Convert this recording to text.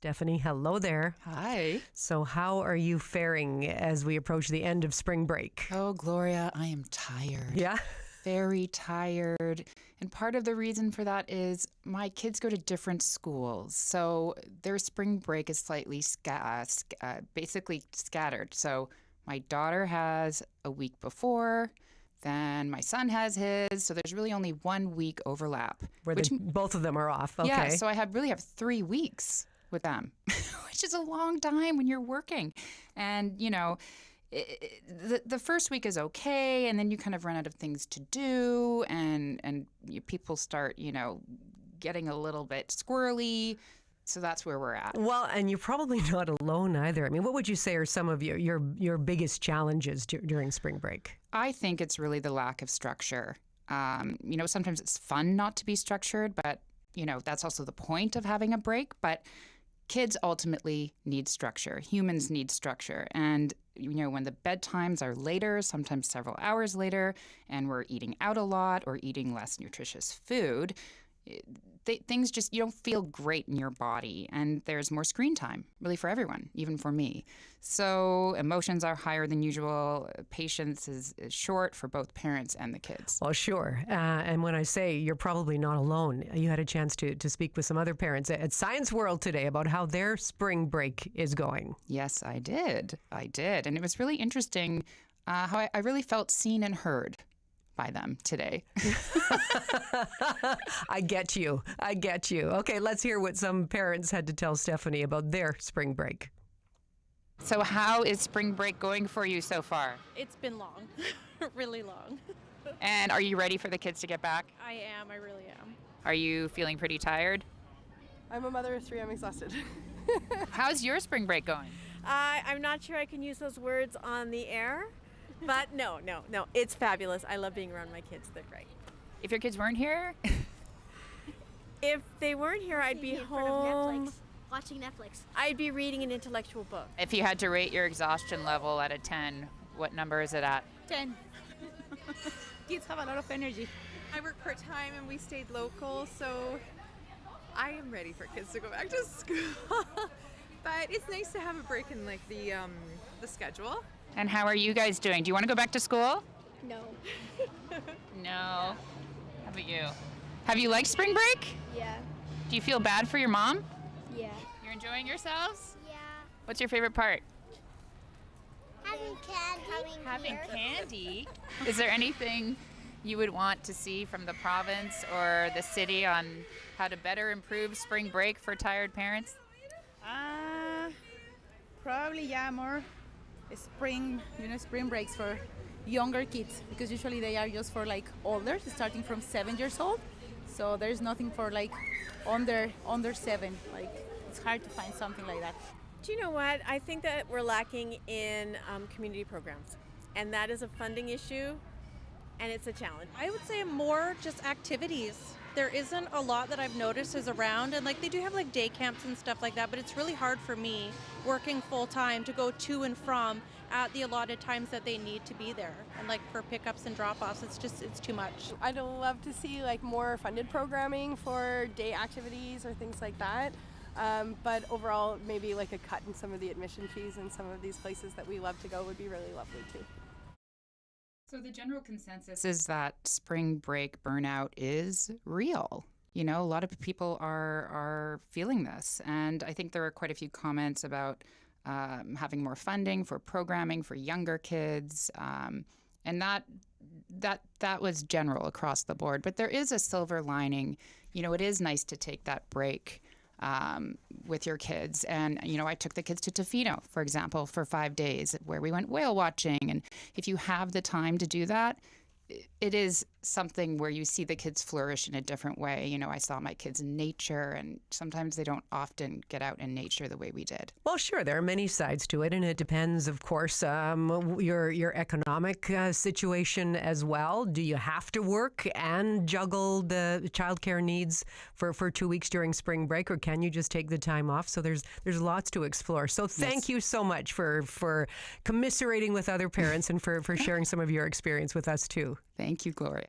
Stephanie, hello there. Hi. So how are you faring as we approach the end of spring break? Oh, Gloria, I am tired. Yeah? Very tired. And part of the reason for that is my kids go to different schools. So their spring break is slightly basically scattered. So my daughter has a week before, then my son has his. So there's really only 1 week overlap. Both of them are off. Okay. Yeah, so I really have 3 weeks with them, which is a long time when you're working. And, the first week is okay, and then you kind of run out of things to do, and people start, getting a little bit squirrely. So that's where we're at. Well, and you're probably not alone either. I mean, what would you say are some of your biggest challenges during spring break? I think it's really the lack of structure. Sometimes it's fun not to be structured, but, that's also the point of having a break. But kids ultimately need structure. Humans need structure. And, when the bedtimes are later, sometimes several hours later, and we're eating out a lot or eating less nutritious food, things just, you don't feel great in your body. And there's more screen time, really, for everyone, even for me. So emotions are higher than usual. Patience is short for both parents and the kids. Well, sure. And when I say you're probably not alone, you had a chance to speak with some other parents at Science World today about how their spring break is going. Yes, I did. And it was really interesting how I really felt seen and heard by them today. I get you. Okay, let's hear what some parents had to tell Stephanie about their spring break. So how is spring break going for you so far? It's been long, really long. And are you ready for the kids to get back? I am, I really am. Are you feeling pretty tired? I'm a mother of 3, I'm exhausted. How's your spring break going? I'm not sure I can use those words on the air, but no, it's fabulous. I love being around my kids, they're great. If your kids weren't here? If they weren't here, I'd be in front of home. Netflix, watching Netflix. I'd be reading an intellectual book. If you had to rate your exhaustion level out of 10, what number is it at? 10. Kids have a lot of energy. I work part-time and we stayed local, so I am ready for kids to go back to school. But it's nice to have a break in like the schedule. And how are you guys doing? Do you want to go back to school? No. No. How about you? Have you liked spring break? Yeah. Do you feel bad for your mom? Yeah. You're enjoying yourselves? Yeah. What's your favorite part? Having candy. Having candy. Is there anything you would want to see from the province or the city on how to better improve spring break for tired parents? Probably, more spring breaks for younger kids, because usually they are just for like older, starting from 7 years old. So there's nothing for like under 7. Like it's hard to find something like that. Do you know what? I think that we're lacking in community programs, and that is a funding issue, and it's a challenge. I would say more just activities. There isn't a lot that I've noticed is around, and like they do have like day camps and stuff like that, but it's really hard for me working full time to go to and from at the allotted times that they need to be there, and like for pickups and drop-offs, it's too much. I'd love to see like more funded programming for day activities or things like that. But overall, maybe like a cut in some of the admission fees in some of these places that we love to go would be really lovely too. So the general consensus is that spring break burnout is real. A lot of people are feeling this. And I think there are quite a few comments about having more funding for programming for younger kids. And that was general across the board. But there is a silver lining. It is nice to take that break with your kids. And, I took the kids to Tofino, for example, for 5 days where we went whale watching. And if you have the time to do that, it is something where you see the kids flourish in a different way. I saw my kids in nature, and sometimes they don't often get out in nature the way we did. Well, sure, there are many sides to it, and it depends, of course, your economic situation as well. Do you have to work and juggle the childcare needs for 2 weeks during spring break, or can you just take the time off? So there's lots to explore. So thank you so much for commiserating with other parents and for sharing some of your experience with us too. Thank you, Gloria.